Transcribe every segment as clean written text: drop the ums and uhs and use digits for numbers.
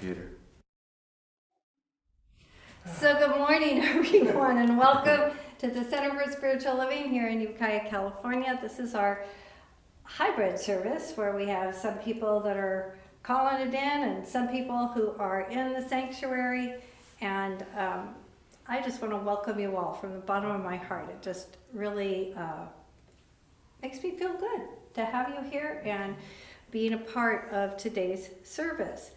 computer. So good morning, everyone, and welcome to the Center for Spiritual Living here in Ukiah, California. This is our hybrid service where we have some people that are calling it in and some people who are in the sanctuary. And I just want to welcome you all from the bottom of my heart. It just really makes me feel good to have you here and being a part of today's service.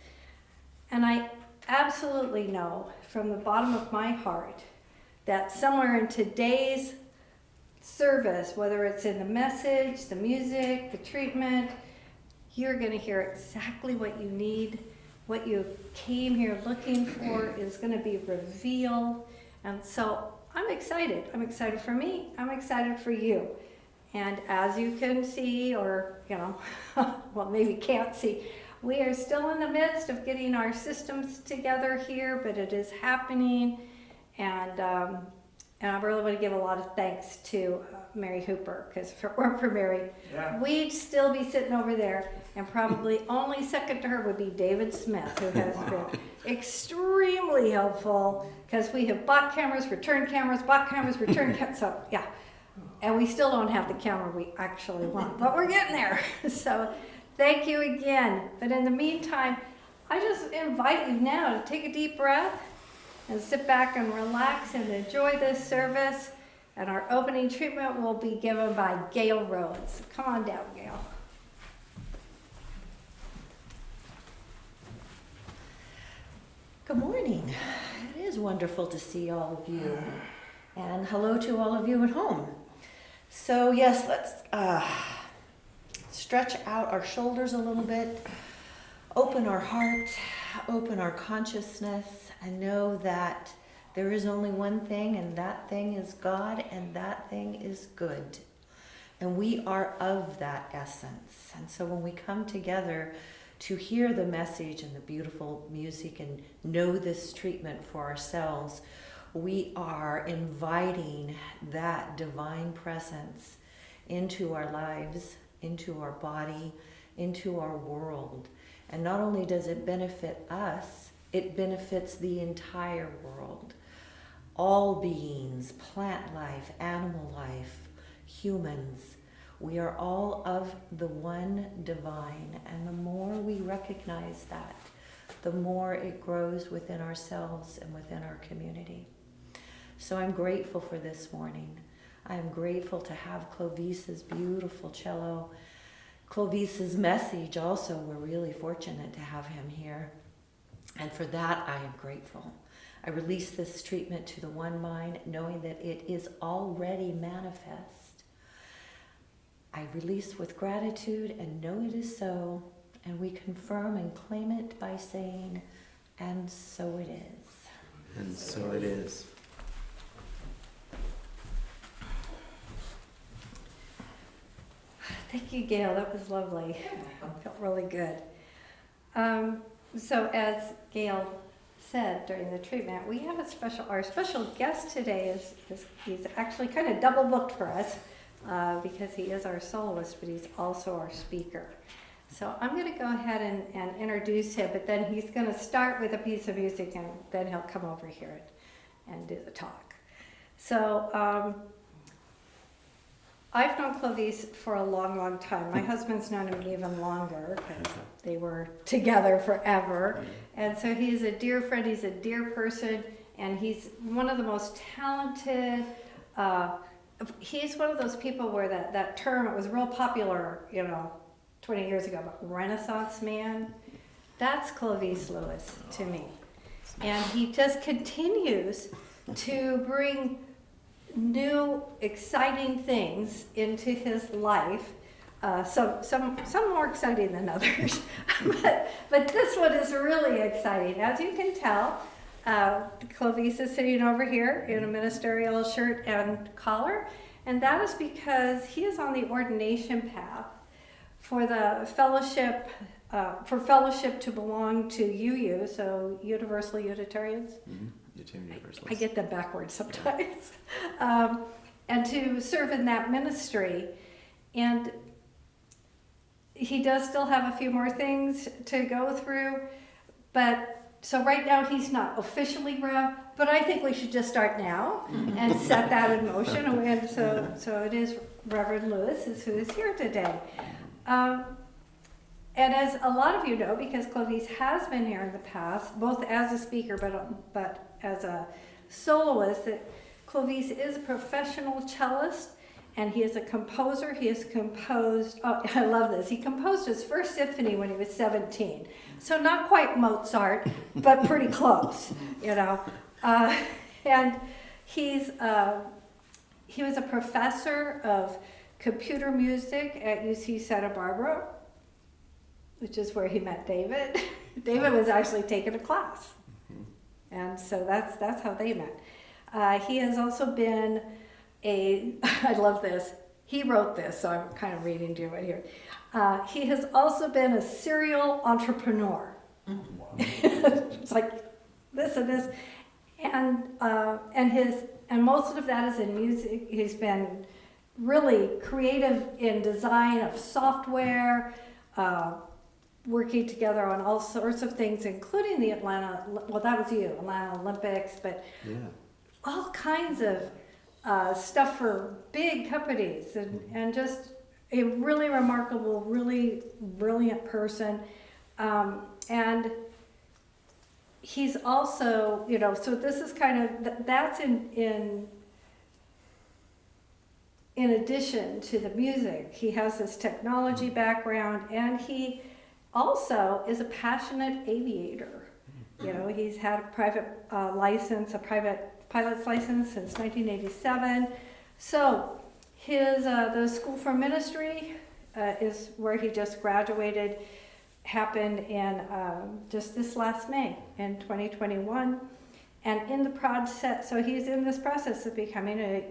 And I absolutely know from the bottom of my heart that somewhere in today's service, whether it's in the message, the music, the treatment, you're going to hear exactly what you need, what you came here looking for is going to be revealed. And so I'm excited. I'm excited for me. I'm excited for you. And as you can see, or, well, maybe can't see, we are still in the midst of getting our systems together here, but it is happening. And I really want to give a lot of thanks to Mary Hooper, because if it weren't for Mary, we'd still be sitting over there. And probably only second to her would be David Smith, who has been extremely helpful, because we have bought cameras, returned cameras, bought cameras, returned cameras. So, yeah. And we still don't have the camera we actually want, but we're getting there. So thank you again. But in the meantime, I just invite you now to take a deep breath and sit back and relax and enjoy this service. And our opening treatment will be given by Gail Rhodes. Come on down, Gail. Good morning. It is wonderful to see all of you. And hello to all of you at home. So yes, let's stretch out our shoulders a little bit, open our heart, open our consciousness, and know that there is only one thing, and that thing is God, and that thing is good. And we are of that essence. And so when we come together to hear the message and the beautiful music and know this treatment for ourselves, we are inviting that divine presence into our lives, into our body, into our world. And not only does it benefit us, it benefits the entire world. All beings, plant life, animal life, humans, we are all of the one divine. And the more we recognize that, the more it grows within ourselves and within our community. So I'm grateful for this morning. I'm grateful to have Clovice's beautiful cello. Clovice's message also, we're really fortunate to have him here. And for that, I am grateful. I release this treatment to the one mind, knowing that it is already manifest. I release with gratitude and know it is so. And we confirm and claim it by saying, and so it is. And so it is. Thank you, Gail. That was lovely. It felt really good. So as Gail said during the treatment, we have our special guest today he's actually kind of double booked for us because he is our soloist, but he's also our speaker. So I'm going to go ahead and introduce him, but then he's going to start with a piece of music and then he'll come over here and do the talk. So I've known Clovice for a long, long time. My husband's known him even longer because they were together forever. And so he's a dear friend, he's a dear person, and he's one of the most talented, he's one of those people where that term, it was real popular, 20 years ago, but Renaissance man, that's Clovice Lewis to me. And he just continues to bring new, exciting things into his life. Some more exciting than others, but this one is really exciting. As you can tell, Clovice is sitting over here in a ministerial shirt and collar, and that is because he is on the ordination path for the fellowship, to belong to UU, so Universal Unitarians. Mm-hmm. I get them backwards sometimes. And to serve in that ministry. And he does still have a few more things to go through, But, so right now he's not officially Rev, but I think we should just start now and set that in motion. And so it is Reverend Lewis is who is here today. And as a lot of you know, because Clovice has been here in the past, both as a speaker but as a soloist, that Clovice is a professional cellist and he is a composer. He has composed, oh, I love this, he composed his first symphony when he was 17. So not quite Mozart, but pretty close, you know. And he was a professor of computer music at UC Santa Barbara, which is where he met David. David was actually taking a class. And so that's how they met. He has also been I love this, he wrote this, so I'm kind of reading to you right here. He has also been a serial entrepreneur. Wow. It's like this and this. And most of that is in music. He's been really creative in design of software, working together on all sorts of things, including the Atlanta Olympics, but all kinds of stuff for big companies, and just a really remarkable, really brilliant person. And he's also, you know, so this is kind of, that's in addition to the music. He has this technology background, and he also is a passionate aviator. You know, he's had a private license, a private pilot's license since 1987. So his the School for Ministry is where he just graduated, happened in just this last May in 2021. And in the process, so he's in this process of becoming a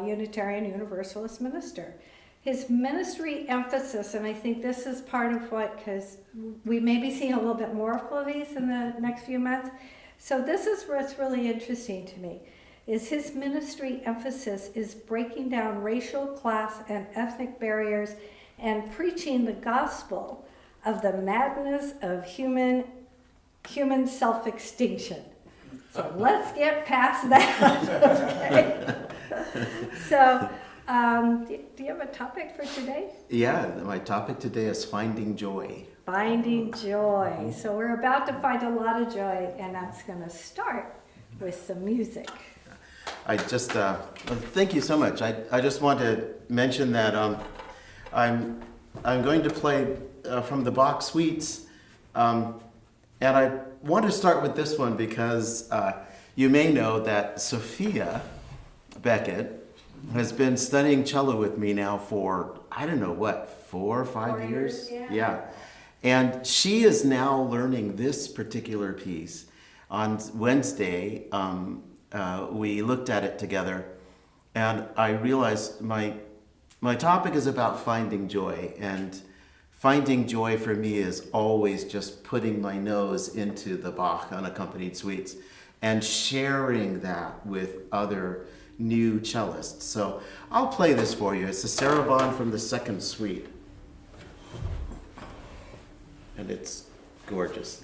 Unitarian Universalist minister. His ministry emphasis, and I think this is part of what, because we may be seeing a little bit more of Clovice in the next few months. So this is what's really interesting to me, is his ministry emphasis is breaking down racial, class, and ethnic barriers and preaching the gospel of the madness of human self-extinction. So let's get past that. Okay. So, do you have a topic for today? Yeah, my topic today is finding joy. Finding joy. So we're about to find a lot of joy, and that's going to start with some music. I just, thank you so much. I just want to mention that I'm going to play from the Bach suites, and I want to start with this one because you may know that Sophia Beckett has been studying cello with me now for, I don't know what, 4 or 5 years? Yeah. And she is now learning this particular piece. On Wednesday, we looked at it together, and I realized my topic is about finding joy, and finding joy for me is always just putting my nose into the Bach unaccompanied suites and sharing that with other new cellists. So I'll play this for you. It's a Sarabande from the second suite, and it's gorgeous.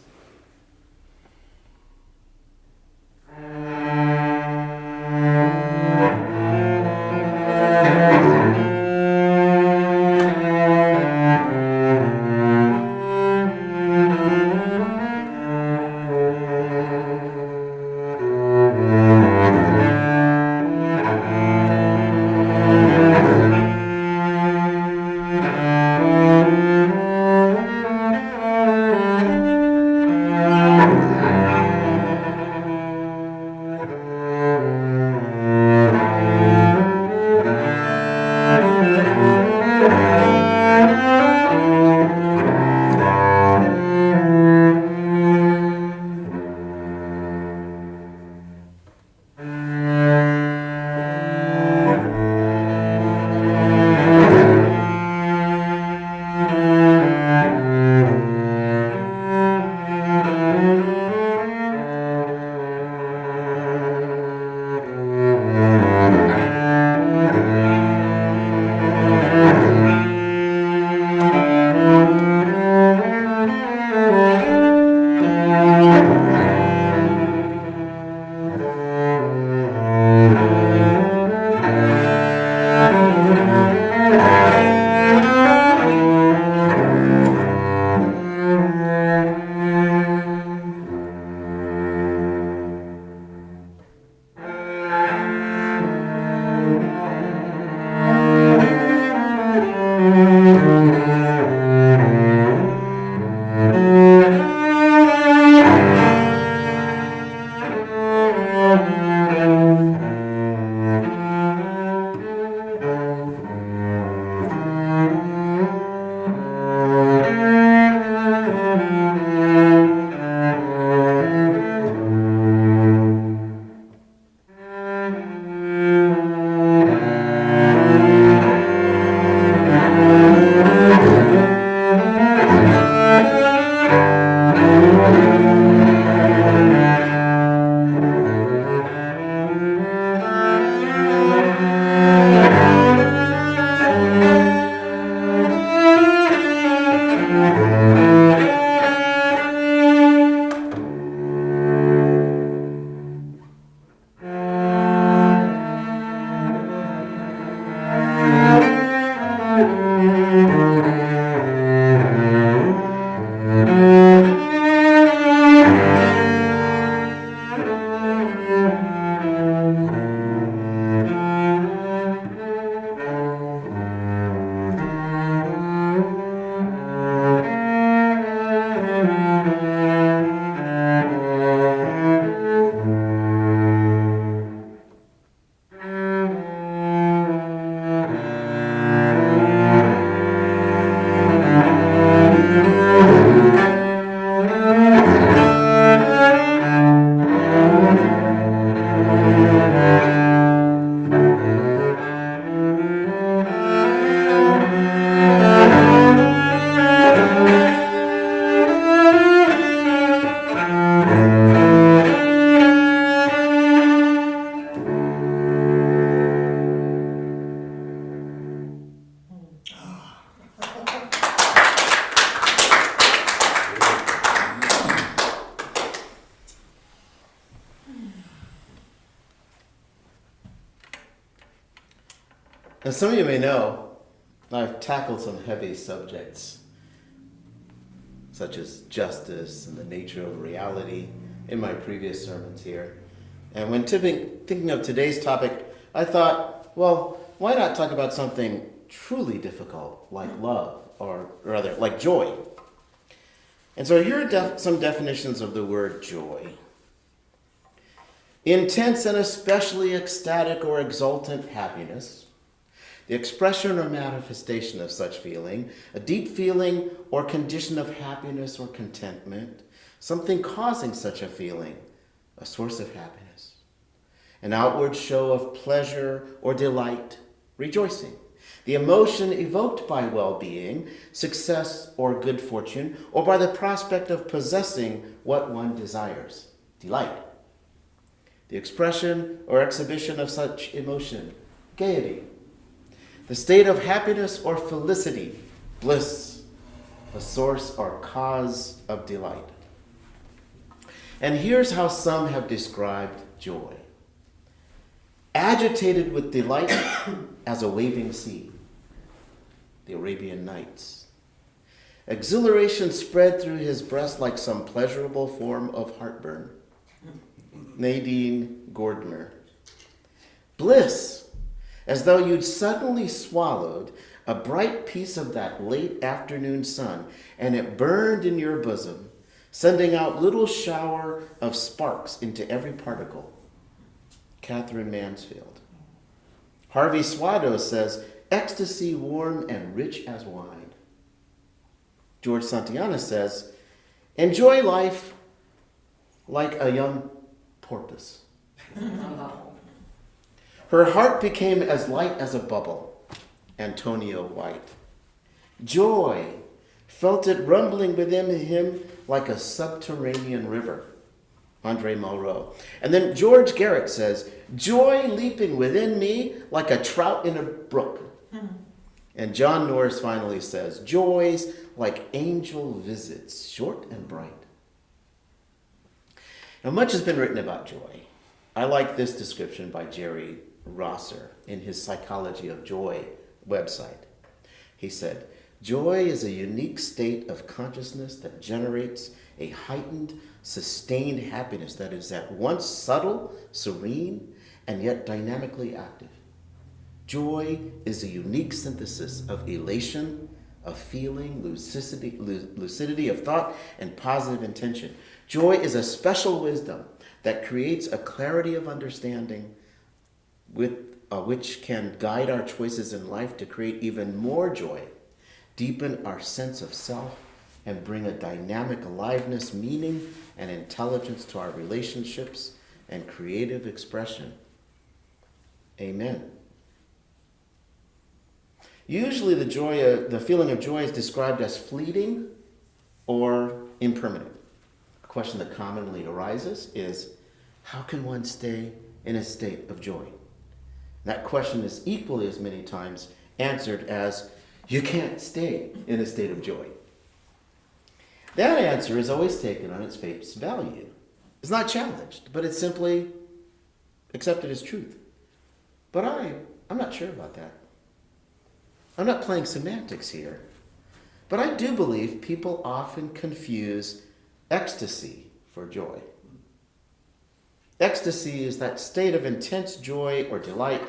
As some of you may know, I've tackled some heavy subjects, such as justice and the nature of reality, in my previous sermons here. And when thinking of today's topic, I thought, well, why not talk about something truly difficult, like love, or rather, like joy? And so here are some definitions of the word joy. Intense and especially ecstatic or exultant happiness, the expression or manifestation of such feeling, a deep feeling or condition of happiness or contentment, something causing such a feeling, a source of happiness, an outward show of pleasure or delight, rejoicing, the emotion evoked by well-being, success or good fortune, or by the prospect of possessing what one desires, delight. The expression or exhibition of such emotion, gaiety. The state of happiness or felicity, bliss, a source or cause of delight. And here's how some have described joy. Agitated with delight as a waving sea, the Arabian Nights. Exhilaration spread through his breast like some pleasurable form of heartburn, Nadine Gordner. Bliss, as though you'd suddenly swallowed a bright piece of that late afternoon sun and it burned in your bosom, sending out little shower of sparks into every particle. Catherine Mansfield. Harvey Swado says, ecstasy warm and rich as wine. George Santayana says, enjoy life like a young porpoise. Her heart became as light as a bubble. Antonio White. Joy, felt it rumbling within him like a subterranean river. Andre Malraux. And then George Garrett says, joy leaping within me like a trout in a brook. And John Norris finally says, joys like angel visits, short and bright. Now, much has been written about joy. I like this description by Jerry Rosser in his Psychology of Joy website. He said, joy is a unique state of consciousness that generates a heightened, sustained happiness that is at once subtle, serene, and yet dynamically active. Joy is a unique synthesis of elation, of feeling, lucidity of thought, and positive intention. Joy is a special wisdom that creates a clarity of understanding which can guide our choices in life to create even more joy, deepen our sense of self, and bring a dynamic aliveness, meaning, and intelligence to our relationships and creative expression. Amen. Usually the feeling of joy is described as fleeting or impermanent. A question that commonly arises is, how can one stay in a state of joy? That question is equally as many times answered as, you can't stay in a state of joy. That answer is always taken on its face value. It's not challenged, but it's simply accepted as truth. But I'm not sure about that. I'm not playing semantics here. But I do believe people often confuse ecstasy for joy. Ecstasy is that state of intense joy or delight.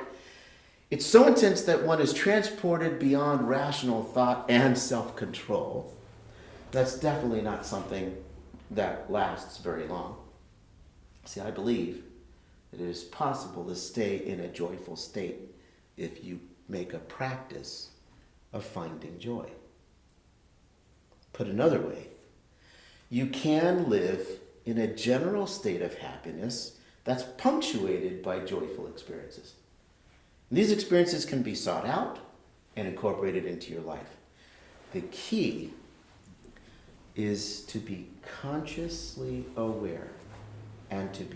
It's so intense that one is transported beyond rational thought and self-control. That's definitely not something that lasts very long. See, I believe that it is possible to stay in a joyful state if you make a practice of finding joy. Put another way, you can live in a general state of happiness that's punctuated by joyful experiences. And these experiences can be sought out and incorporated into your life. The key is to be consciously aware and to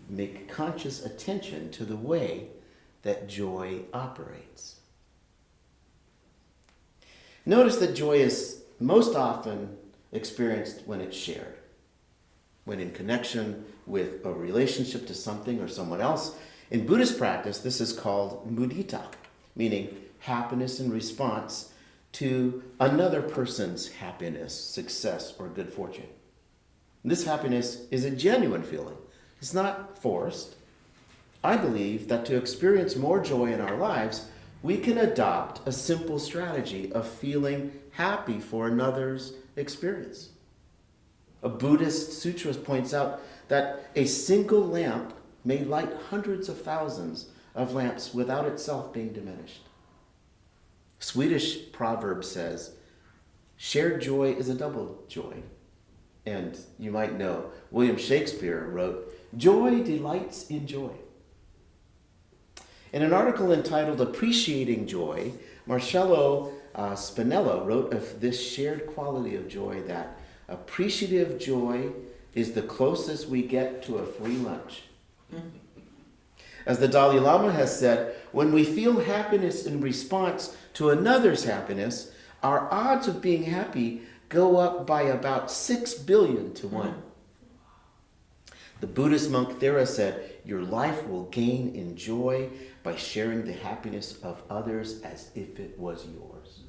make conscious attention to the way that joy operates. Notice that joy is most often experienced when it's shared, when in connection with a relationship to something or someone else. In Buddhist practice, this is called mudita, meaning happiness in response to another person's happiness, success, or good fortune. This happiness is a genuine feeling. It's not forced. I believe that to experience more joy in our lives, we can adopt a simple strategy of feeling happy for another's experience. A Buddhist sutra points out that a single lamp may light hundreds of thousands of lamps without itself being diminished. Swedish proverb says, shared joy is a double joy. And you might know, William Shakespeare wrote, joy delights in joy. In an article entitled Appreciating Joy, Marcello Spinello wrote of this shared quality of joy that appreciative joy is the closest we get to a free lunch. As the Dalai Lama has said, when we feel happiness in response to another's happiness, our odds of being happy go up by about 6 billion to 1. The Buddhist monk Thera said, your life will gain in joy by sharing the happiness of others as if it was yours.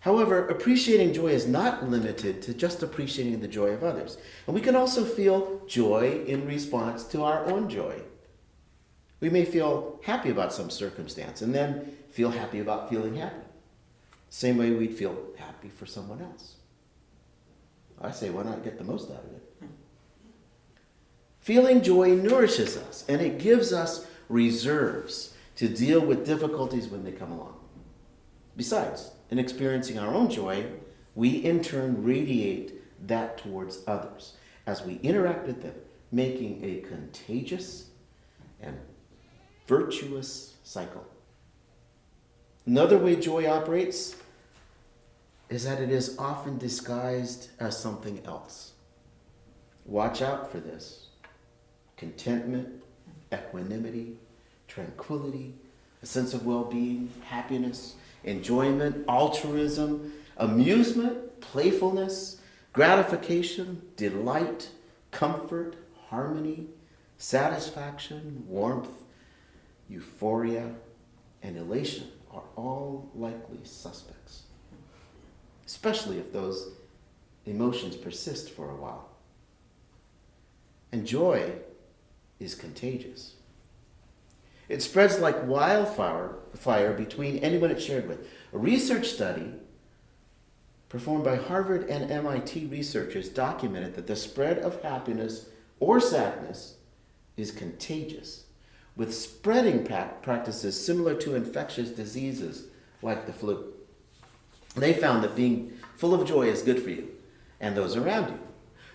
However, appreciating joy is not limited to just appreciating the joy of others. And we can also feel joy in response to our own joy. We may feel happy about some circumstance and then feel happy about feeling happy. Same way we'd feel happy for someone else. I say, why not get the most out of it? Feeling joy nourishes us, and it gives us reserves to deal with difficulties when they come along. Besides, in experiencing our own joy, we in turn radiate that towards others as we interact with them, making a contagious and virtuous cycle. Another way joy operates is that it is often disguised as something else. Watch out for this. Contentment, equanimity, tranquility, a sense of well-being, happiness, enjoyment, altruism, amusement, playfulness, gratification, delight, comfort, harmony, satisfaction, warmth, euphoria, and elation are all likely suspects, especially if those emotions persist for a while. And joy is contagious. It spreads like wildfire between anyone it's shared with. A research study performed by Harvard and MIT researchers documented that the spread of happiness or sadness is contagious, with spreading practices similar to infectious diseases like the flu. They found that being full of joy is good for you and those around you.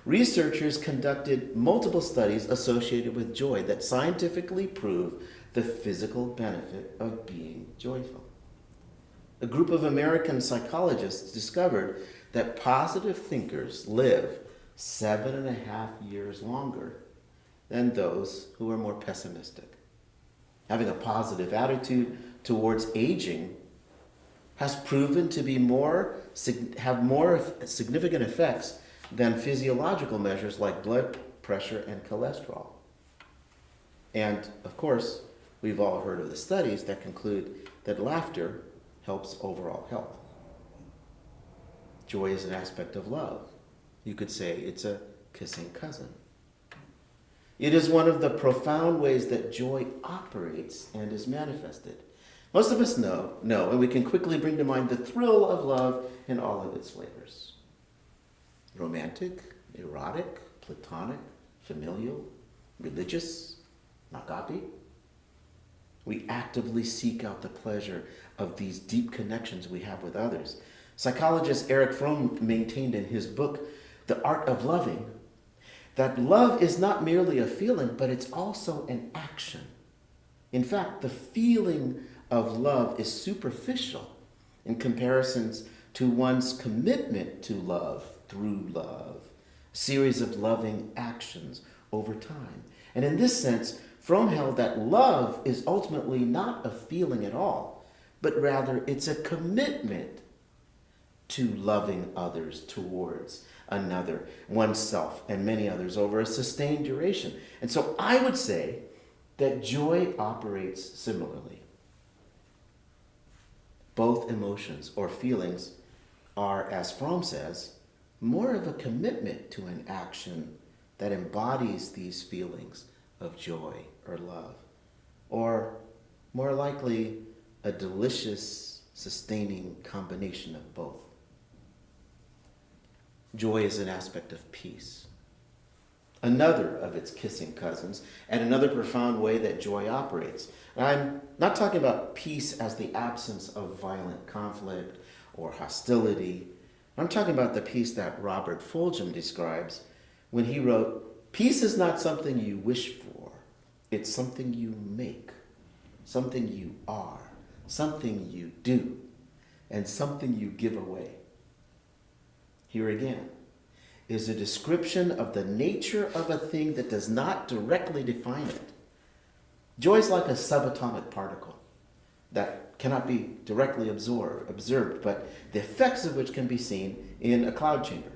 Researchers conducted multiple studies associated with joy that scientifically prove the physical benefit of being joyful. A group of American psychologists discovered that positive thinkers live 7.5 years longer than those who are more pessimistic. Having a positive attitude towards aging has proven to be have more significant effects than physiological measures like blood pressure and cholesterol. And, of course, we've all heard of the studies that conclude that laughter helps overall health. Joy is an aspect of love. You could say it's a kissing cousin. It is one of the profound ways that joy operates and is manifested. Most of us know, and we can quickly bring to mind the thrill of love in all of its flavors. Romantic, erotic, platonic, familial, religious, agape. We actively seek out the pleasure of these deep connections we have with others. Psychologist Erich Fromm maintained in his book, The Art of Loving, that love is not merely a feeling, but it's also an action. In fact, the feeling of love is superficial in comparisons to one's commitment to love through love, a series of loving actions over time. And in this sense, Fromm held that love is ultimately not a feeling at all, but rather it's a commitment to loving others towards another, oneself, and many others over a sustained duration. And so I would say that joy operates similarly. both emotions or feelings are, as Fromm says, more of a commitment to an action that embodies these feelings of joy or love, or more likely a delicious, sustaining combination of both. Joy is an aspect of peace, another of its kissing cousins, and another profound way that joy operates. And I'm not talking about peace as the absence of violent conflict or hostility. I'm talking about the peace that Robert Fulghum describes when he wrote, "Peace is not something you wish for, it's something you make, something you are, something you do, and something you give away." Here again is a description of the nature of a thing that does not directly define it. Joy is like a subatomic particle that cannot be directly observed, but the effects of which can be seen in a cloud chamber.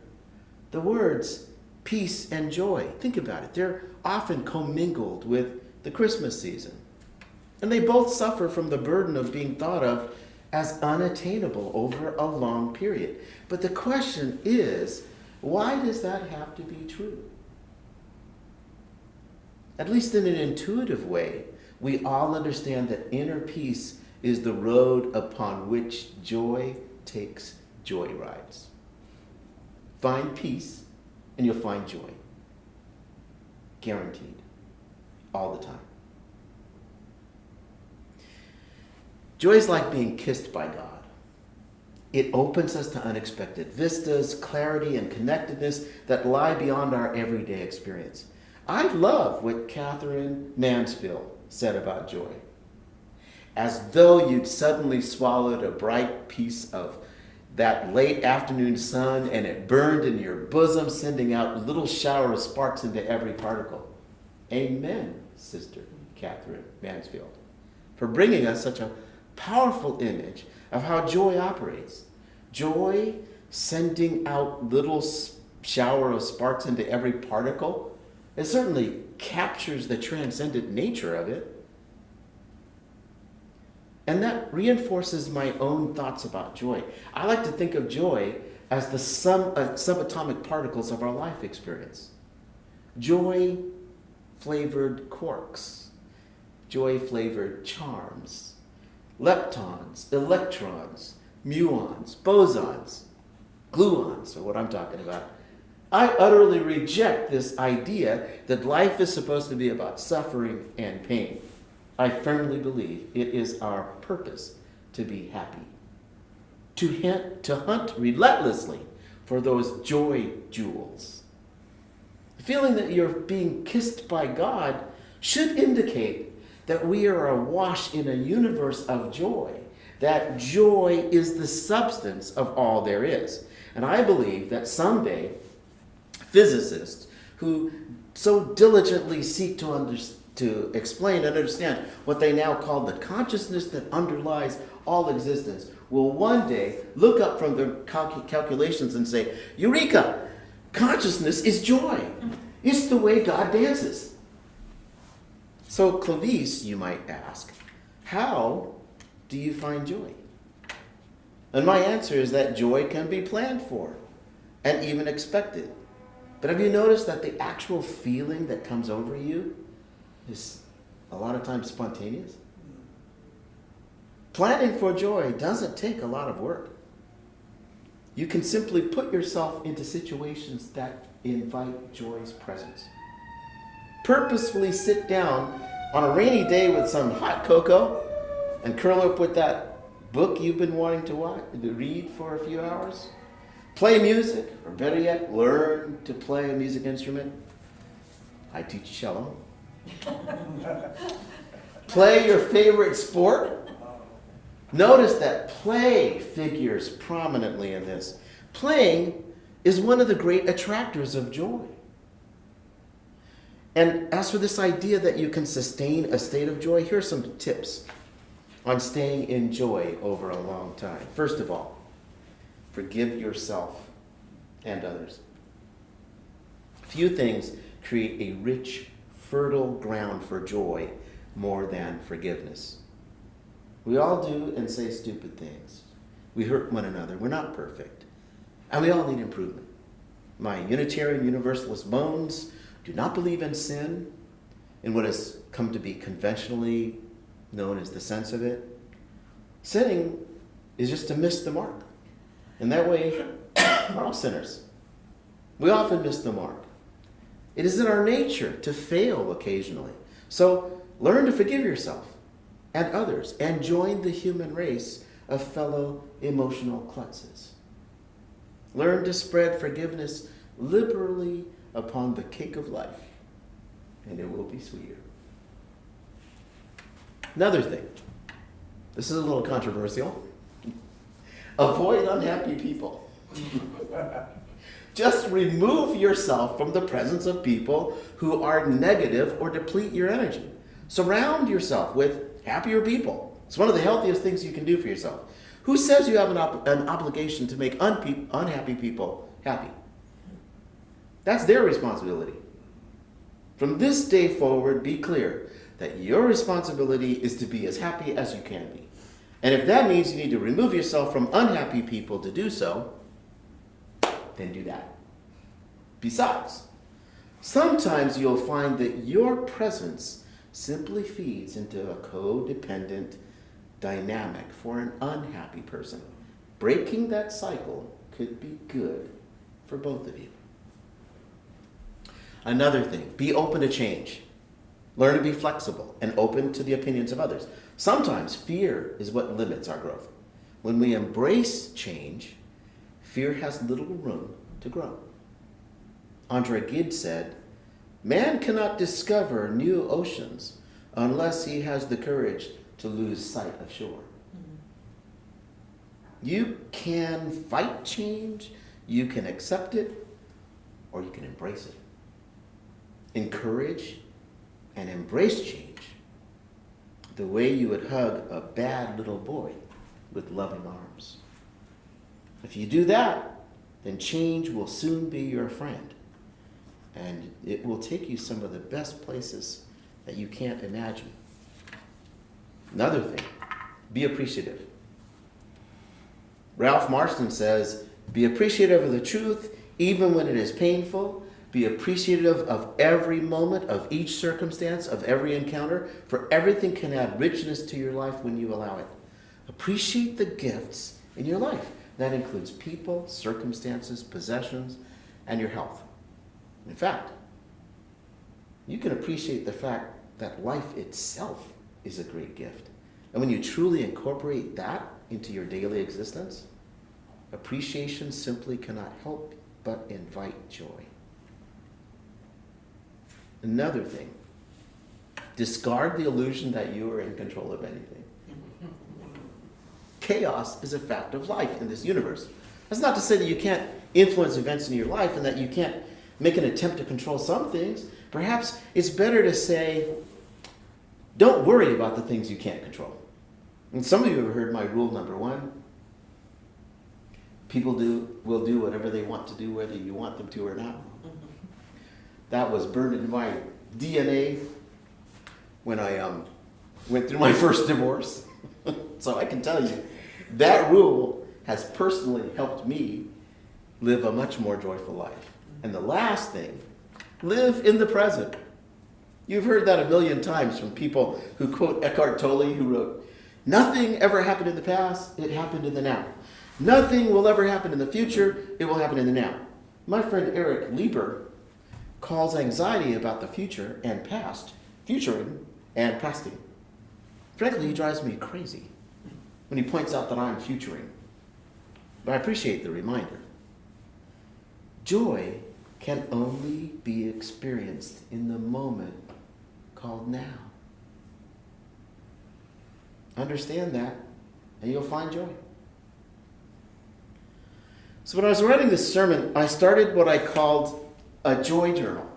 The words peace and joy, think about it, they're often commingled with the Christmas season. And they both suffer from the burden of being thought of as unattainable over a long period. But the question is, why does that have to be true? At least in an intuitive way, we all understand that inner peace is the road upon which joy takes joyrides. Find peace and you'll find joy. Guaranteed. All the time. Joy is like being kissed by God. It opens us to unexpected vistas, clarity, and connectedness that lie beyond our everyday experience. I love what Catherine Mansfield said about joy. As though you'd suddenly swallowed a bright piece of that late afternoon sun and it burned in your bosom, sending out little shower of sparks into every particle. Amen, Sister Catherine Mansfield, for bringing us such a powerful image of how joy operates. Joy sending out little shower of sparks into every particle. It certainly captures the transcendent nature of it. And that reinforces my own thoughts about joy. I like to think of joy as the subatomic particles of our life experience. Joy-flavored quarks, joy-flavored charms, leptons, electrons, muons, bosons, gluons, are what I'm talking about. I utterly reject this idea that life is supposed to be about suffering and pain. I firmly believe it is our purpose to be happy, to hunt relentlessly for those joy jewels. The feeling that you're being kissed by God should indicate that we are awash in a universe of joy, that joy is the substance of all there is. And I believe that someday physicists who so diligently seek to explain and understand what they now call the consciousness that underlies all existence will one day look up from their calculations and say, Eureka! Consciousness is joy. It's the way God dances. So, Clovice, you might ask, how do you find joy? And my answer is that joy can be planned for and even expected. But have you noticed that the actual feeling that comes over you is a lot of times spontaneous? Planning for joy doesn't take a lot of work. You can simply put yourself into situations that invite joy's presence. Purposefully sit down on a rainy day with some hot cocoa and curl up with that book you've been wanting to read for a few hours. Play music, or better yet, learn to play a music instrument. I teach cello. Play your favorite sport. Notice that play figures prominently in this. Playing is one of the great attractors of joy. And as for this idea that you can sustain a state of joy, here are some tips on staying in joy over a long time. First of all, forgive yourself and others. Few things create a rich, fertile ground for joy more than forgiveness. We all do and say stupid things. We hurt one another. We're not perfect. And we all need improvement. My Unitarian Universalist bones do not believe in sin, in what has come to be conventionally known as the sense of it. Sinning is just to miss the mark. And that way, we're all sinners. We often miss the mark. It is in our nature to fail occasionally. So learn to forgive yourself and others and join the human race of fellow emotional klutzes. Learn to spread forgiveness liberally upon the cake of life, and it will be sweeter. Another thing, this is a little controversial. Avoid unhappy people. Just remove yourself from the presence of people who are negative or deplete your energy. Surround yourself with happier people. It's one of the healthiest things you can do for yourself. Who says you have an obligation to make unhappy people happy? That's their responsibility. From this day forward, be clear that your responsibility is to be as happy as you can be. And if that means you need to remove yourself from unhappy people to do so, then do that. Besides, sometimes you'll find that your presence simply feeds into a codependent dynamic for an unhappy person. Breaking that cycle could be good for both of you. Another thing, be open to change. Learn to be flexible and open to the opinions of others. Sometimes fear is what limits our growth. When we embrace change, fear has little room to grow. Andre Gide said, "Man cannot discover new oceans unless he has the courage to lose sight of shore." You can fight change, you can accept it, or you can embrace it. Encourage and embrace change the way you would hug a bad little boy with loving arms. If you do that, then change will soon be your friend. And it will take you some of the best places that you can't imagine. Another thing, be appreciative. Ralph Marston says, be appreciative of the truth even when it is painful. Be appreciative of every moment, of each circumstance, of every encounter, for everything can add richness to your life when you allow it. Appreciate the gifts in your life. That includes people, circumstances, possessions, and your health. In fact, you can appreciate the fact that life itself is a great gift. And when you truly incorporate that into your daily existence, appreciation simply cannot help but invite joy. Another thing, discard the illusion that you are in control of anything. Chaos is a fact of life in this universe. That's not to say that you can't influence events in your life and that you can't make an attempt to control some things. Perhaps it's better to say, don't worry about the things you can't control. And some of you have heard my rule number 1. People will do whatever they want to do, whether you want them to or not. That was burned in my DNA when I went through my first divorce. So I can tell you, that rule has personally helped me live a much more joyful life. And the last thing, live in the present. You've heard that a million times from people who quote Eckhart Tolle, who wrote, "Nothing ever happened in the past, it happened in the now. Nothing will ever happen in the future, it will happen in the now." My friend Eric Lieber calls anxiety about the future and past, futuring and pasting. Frankly, he drives me crazy when he points out that I'm futuring. But I appreciate the reminder. Joy can only be experienced in the moment called now. Understand that, and you'll find joy. So when I was writing this sermon, I started what I called a joy journal,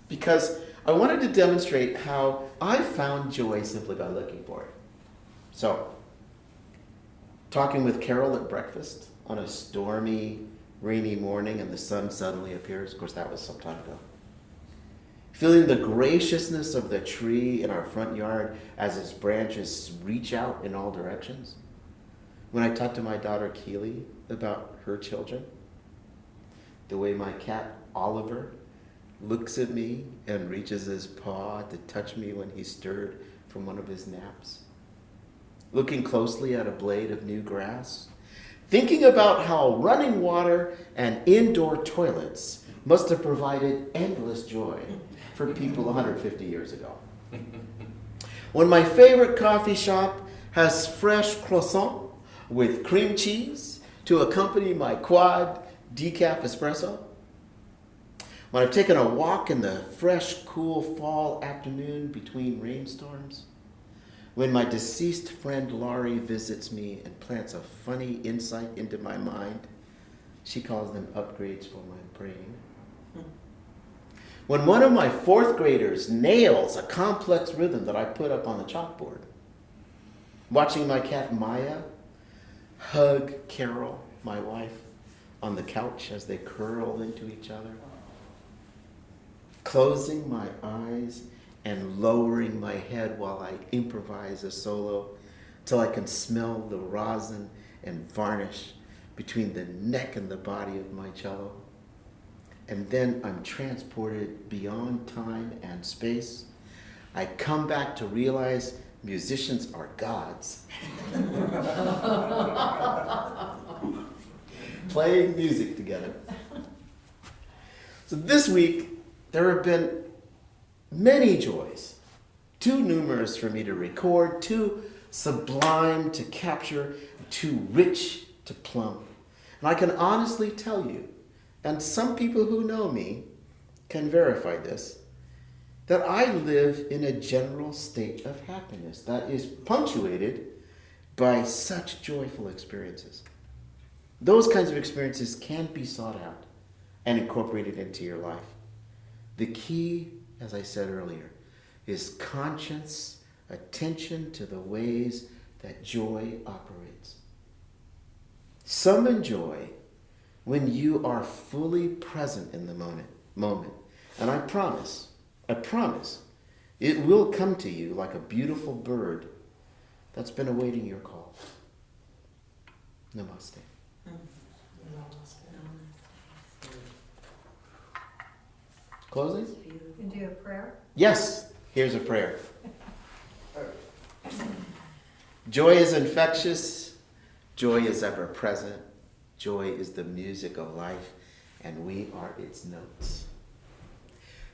because I wanted to demonstrate how I found joy simply by looking for it. So, talking with Carol at breakfast on a stormy, rainy morning and the sun suddenly appears. Of course, that was some time ago. feeling the graciousness of the tree in our front yard as its branches reach out in all directions. When I talk to my daughter Keely about her children, the way my cat Oliver looks at me and reaches his paw to touch me when he's stirred from one of his naps. Looking closely at a blade of new grass. Thinking about how running water and indoor toilets must have provided endless joy for people 150 years ago. When my favorite coffee shop has fresh croissant with cream cheese to accompany my quad decaf espresso. When I've taken a walk in the fresh, cool fall afternoon between rainstorms. When my deceased friend Laurie visits me and plants a funny insight into my mind. She calls them upgrades for my brain. When one of my fourth graders nails a complex rhythm that I put up on the chalkboard. Watching my cat Maya hug Carol, my wife, on the couch as they curl into each other. Closing my eyes and lowering my head while I improvise a solo till I can smell the rosin and varnish between the neck and the body of my cello. And then I'm transported beyond time and space. I come back to realize musicians are gods. Playing music together. So this week, there have been many joys, too numerous for me to record, too sublime to capture, too rich to plumb. And I can honestly tell you, and some people who know me can verify this, that I live in a general state of happiness that is punctuated by such joyful experiences. Those kinds of experiences can be sought out and incorporated into your life. The key, as I said earlier, is conscious attention to the ways that joy operates. Summon joy when you are fully present in the moment. And I promise, it will come to you like a beautiful bird that's been awaiting your call. Namaste. Closing? Can do a prayer? Yes, here's a prayer. Joy is infectious. Joy is ever present. Joy is the music of life, and we are its notes.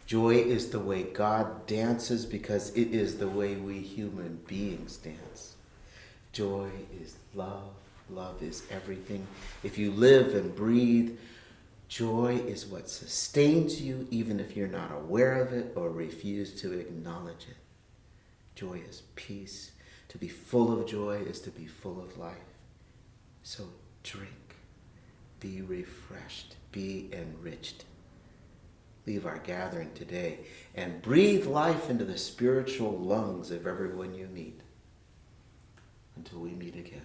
Joy is the way God dances because it is the way we human beings dance. Joy is love. Love is everything. If you live and breathe, joy is what sustains you even if you're not aware of it or refuse to acknowledge it. Joy is peace. To be full of joy is to be full of life. So drink. Be refreshed. Be enriched. Leave our gathering today and breathe life into the spiritual lungs of everyone you meet. Until we meet again.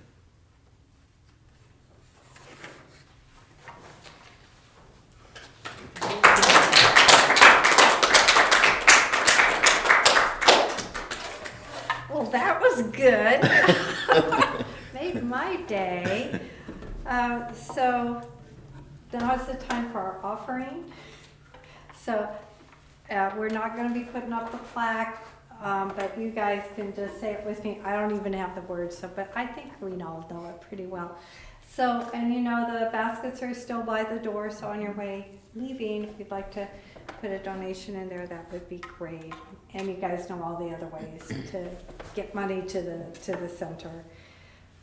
Well, that was good. Made my day. So now is the time for our offering. So we're not going to be putting up the plaque, but you guys can just say it with me. I don't even have the words, but I think we all know it pretty well. So, and you know the baskets are still by the door, so on your way leaving, if you'd like to put a donation in there, that would be great. And you guys know all the other ways to get money to the center.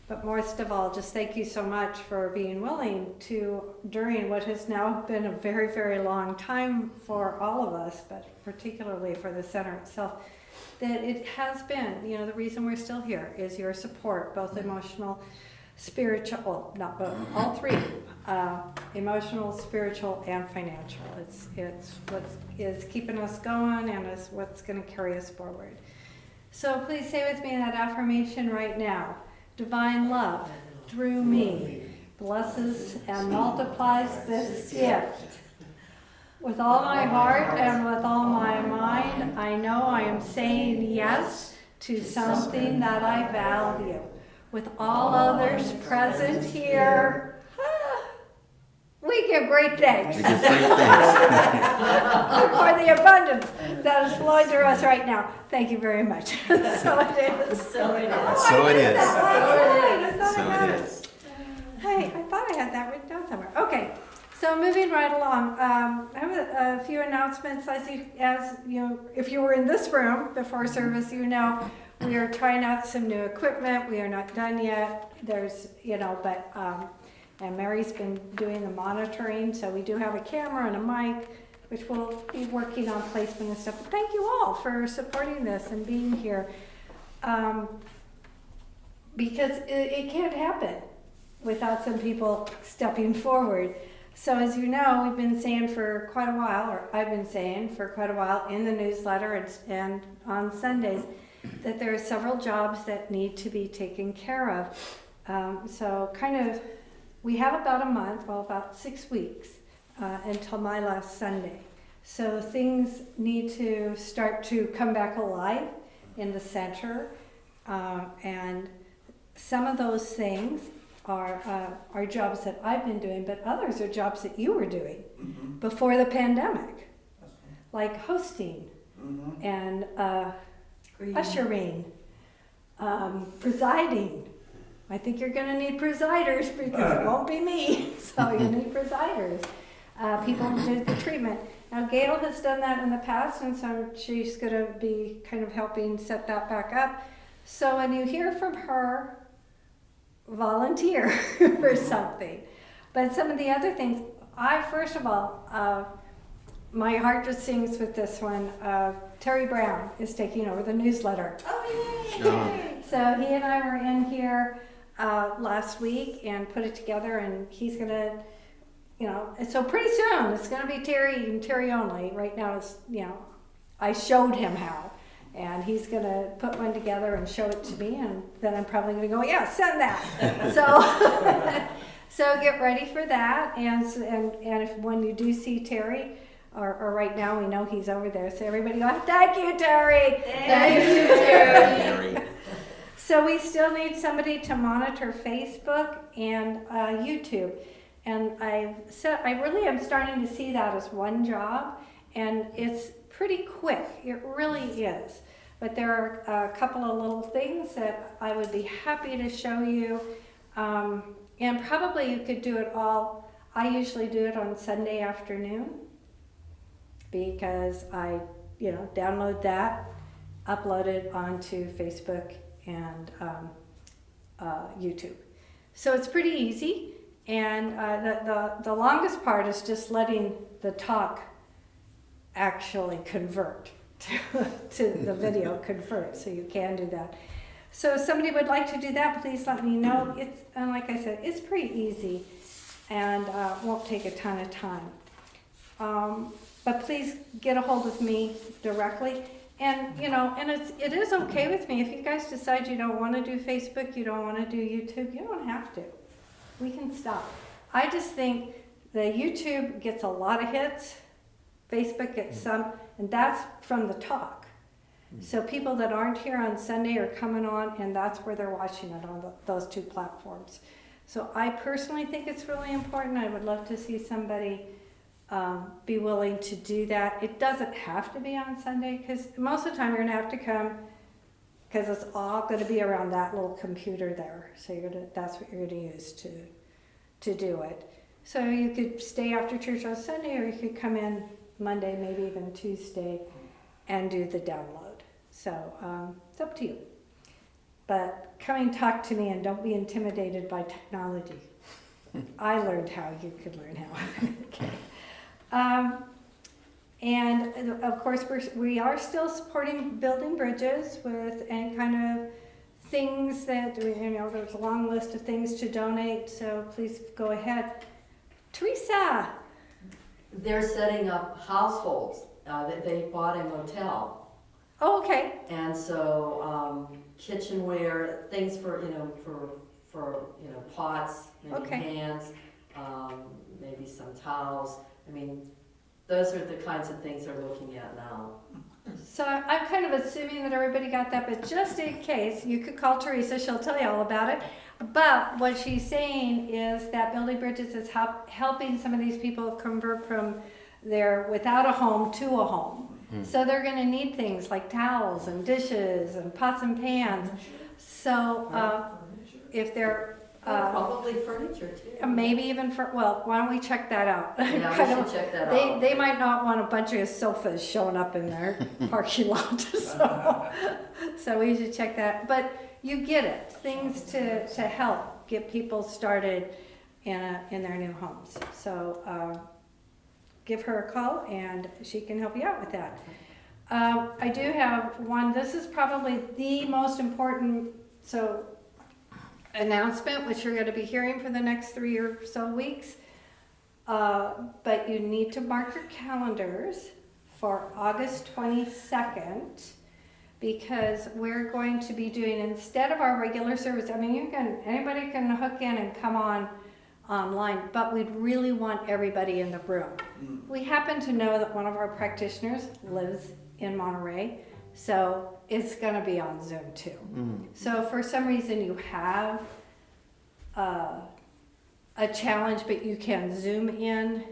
But most of all, just thank you so much for being willing to, during what has now been a very, very long time for all of us, but particularly for the center itself, that it has been, you know, the reason we're still here is your support, both emotional, spiritual, well, not both, all three, emotional, spiritual, and financial. It's what is keeping us going and is what's going to carry us forward. So please say with me that affirmation right now. Divine love through me blesses and multiplies this gift. With all my heart and with all my mind, I know I am saying yes to something that I value. With all others present here, we give great thanks We give great thanks. for the abundance that is flowing through us right now. Thank you very much. So it is. So it is. So it is. I So had it it. is. Hey, I thought I had that written down somewhere. Okay, so moving right along. I have a few announcements. As you, if you were in this room before service, you know we are trying out some new equipment. We are not done yet. There's, but and Mary's been doing the monitoring, so we do have a camera and a mic, which we'll be working on placement and stuff. But thank you all for supporting this and being here, because it can't happen without some people stepping forward. So as you know, we've been saying for quite a while, or I've been saying for quite a while in the newsletter and on Sundays, that there are several jobs that need to be taken care of. So kind of, we have about a month, well, about 6 weeks until my last Sunday. So things need to start to come back alive in the center. And some of those things are jobs that I've been doing, but others are jobs that you were doing before the pandemic, like hosting and ushering, presiding. I think you're going to need presiders because it won't be me, so you need presiders. People who do the treatment. Now Gail has done that in the past, and so she's going to be kind of helping set that back up. So when you hear from her, volunteer for something. But some of the other things, first of all, my heart just sings with this one. Terry Brown is taking over the newsletter. Oh, yay! Oh. So he and I were in here last week and put it together, and he's gonna, so pretty soon it's gonna be Terry and Terry only. Right now it's, I showed him how. And he's going to put one together and show it to me, and then I'm probably going to go, yeah, send that. So get ready for that. And if when you do see Terry, or right now we know he's over there, so everybody go, thank you, Terry. Thank you, Terry. So we still need somebody to monitor Facebook and YouTube. And I really am starting to see that as one job, and it's pretty quick. It really is. But there are a couple of little things that I would be happy to show you. And probably you could do it all. I usually do it on Sunday afternoon because I, download that, upload it onto Facebook and YouTube. So it's pretty easy. And the longest part is just letting the talk actually convert to the video convert, so you can do that. So if somebody would like to do that, please let me know. And like I said, it's pretty easy and won't take a ton of time. But please get a hold of me directly. And and it is okay with me if you guys decide you don't want to do Facebook, you don't want to do YouTube, you don't have to. We can stop. I just think the YouTube gets a lot of hits. Facebook gets some, and that's from the talk. So people that aren't here on Sunday are coming on, and that's where they're watching it on those two platforms. So I personally think it's really important. I would love to see somebody be willing to do that. It doesn't have to be on Sunday, because most of the time you're going to have to come, because it's all going to be around that little computer there. So that's what you're going to use to do it. So you could stay after church on Sunday, or you could come in Monday, maybe even Tuesday, and do the download. So it's up to you. But come and talk to me, and don't be intimidated by technology. I learned how, you could learn how. Okay. And of course, we are still supporting building bridges with any kind of things that, there's a long list of things to donate, so please go ahead. Teresa. They're setting up households that they bought a motel. Oh, okay. And so kitchenware, things for pots, maybe Okay. pans, maybe some towels. I mean, those are the kinds of things they're looking at now. So I'm kind of assuming that everybody got that, but just in case, you could call Teresa, she'll tell you all about it. But what she's saying is that Building Bridges is helping some of these people convert from their without a home to a home. So they're gonna need things like towels and dishes and pots and pans. So if they're Probably furniture too. maybe even for, well, why don't we check that out? Yeah, we should check that out. They might not want a bunch of sofas showing up in their parking lot, so we should check that. But you get it, things to help get people started in their new homes. So give her a call and she can help you out with that. I do have one, this is probably the most important announcement, which you're going to be hearing for the next 3 or so weeks. But you need to mark your calendars for August 22nd, because we're going to be doing, instead of our regular service, I mean, anybody can hook in and come on online, but we'd really want everybody in the room. We happen to know that one of our practitioners lives in Monterey, so it's going to be on Zoom too. So if for some reason you have a challenge, but you can Zoom in,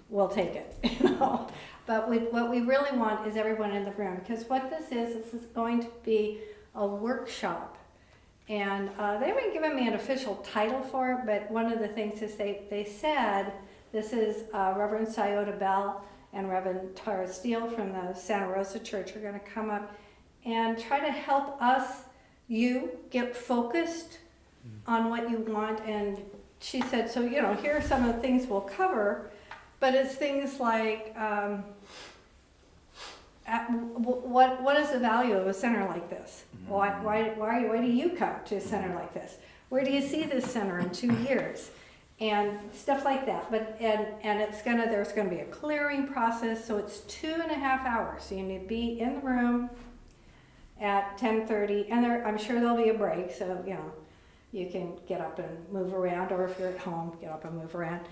we'll take it, you know. But what we really want is everyone in the room, because what this is going to be a workshop. And they haven't given me an official title for it, but one of the things is they said, this is Reverend Scioto Bell and Reverend Tara Steele from the Santa Rosa Church are going to come up and try to help you get focused on what you want. And she said, so, you know, here are some of the things we'll cover, but it's things like, what is the value of a center like this? Why do you come to a center like this? Where do you see this center in 2 years? And stuff like that. But and there's gonna be a clearing process, so it's 2.5 hours. So you need to be in the room at 10:30, and I'm sure there'll be a break, so you know you can get up and move around, or if you're at home, get up and move around.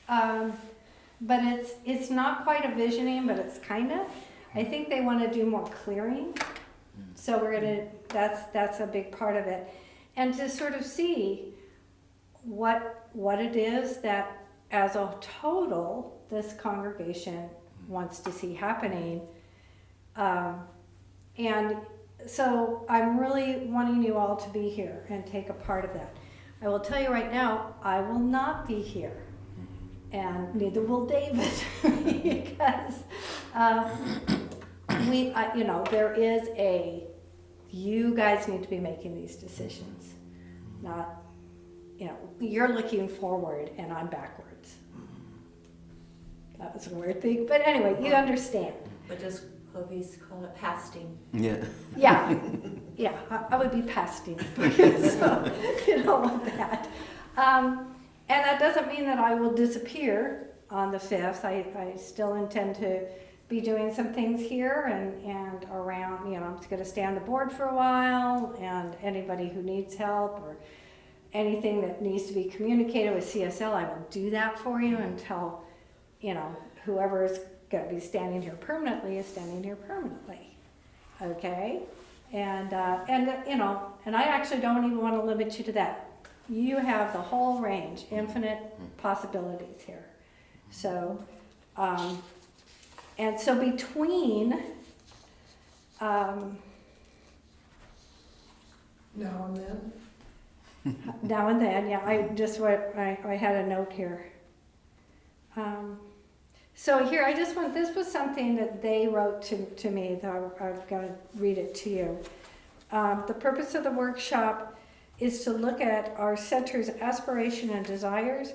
But it's not quite a visioning, but it's kind of. I think they want to do more clearing, so that's a big part of it, and to sort of see what it is that as a total this congregation wants to see happening, and so I'm really wanting you all to be here and take a part of that. I will tell you right now, I will not be here, and neither will David, because you know, there is you guys need to be making these decisions, not, you know, you're looking forward and I'm backwards. That was a weird thing, but anyway, you understand. But does Clovice call it pasting? Yeah. Yeah, I would be pasting for you, so you don't want that. And that doesn't mean that I will disappear on the 5th. I still intend to be doing some things here and around, you know, I'm just going to stay on the board for a while, and anybody who needs help or anything that needs to be communicated with CSL, I will do that for you until, you know, whoever's going to be standing here permanently is standing here permanently. Okay? And you know, and I actually don't even want to limit you to that. You have the whole range, infinite possibilities here. So, and so between Now and then? now and then, yeah, I had a note here. So here, this was something that they wrote to me, though I'm going to read it to you. The purpose of the workshop is to look at our center's aspiration and desires.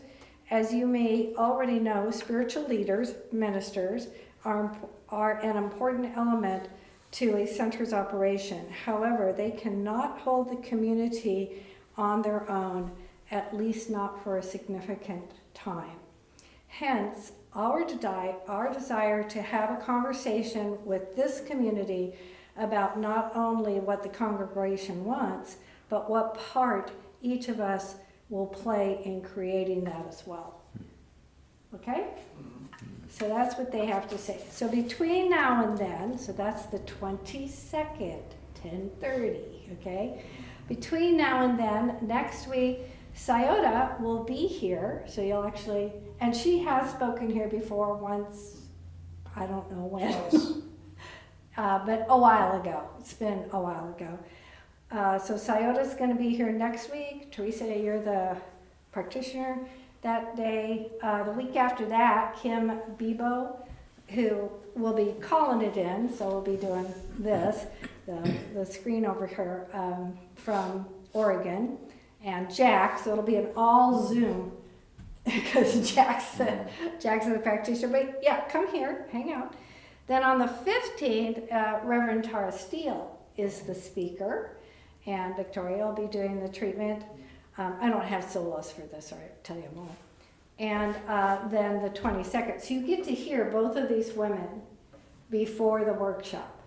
As you may already know, spiritual leaders, ministers, are an important element to a center's operation. However, they cannot hold the community on their own, at least not for a significant time. Hence, our desire to have a conversation with this community about not only what the congregation wants, but what part each of us will play in creating that as well. okay? So that's what they have to say. So between now and then, so that's the 22nd, 10:30, okay? Between now and then, next week, Scioto will be here, so you'll actually, and she has spoken here before once, I don't know when, but a while ago. It's been a while ago. So Scioto's going to be here next week. Teresa, you're the practitioner that day. The week after that, Kim Bebo, who will be calling it in, so we'll be doing this, the screen over here from Oregon, and Jack, so it'll be an all Zoom because Jack's the practitioner. But yeah, come here, hang out. Then on the 15th, Reverend Tara Steele is the speaker, and Victoria will be doing the treatment. I don't have solos for this, or I'll tell you more. And then the 22nd. So you get to hear both of these women before the workshop.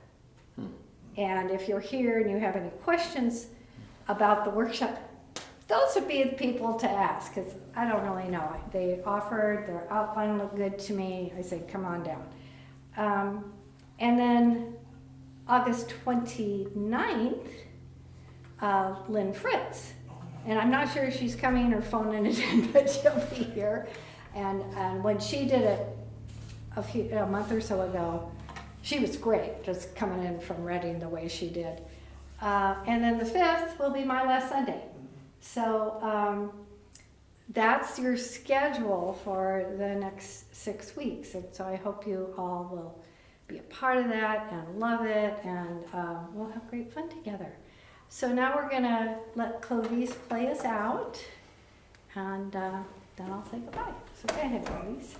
And if you're here and you have any questions about the workshop, those would be the people to ask, because I don't really know. They offered, their outline looked good to me. I said, come on down. And then August 29th, Lynn Fritz. And I'm not sure if she's coming or phoning it in, but she'll be here. And when she did it a month or so ago, she was great, just coming in from Reading the way she did. And then the 5th will be my last Sunday. So that's your schedule for the next 6 weeks. And so I hope you all will be a part of that and love it, and we'll have great fun together. So now we're going to let Clovice play us out, and then I'll say goodbye. So go ahead, Clovice.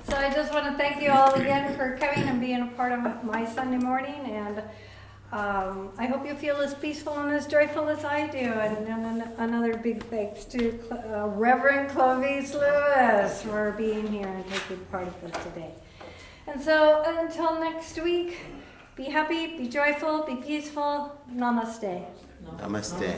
So I just want to thank you all again for coming and being a part of my Sunday morning, and I hope you feel as peaceful and as joyful as I do. And another big thanks to Reverend Clovice Lewis for being here and taking part of this today. And so until next week, be happy, be joyful, be peaceful. Namaste. Namaste. Namaste.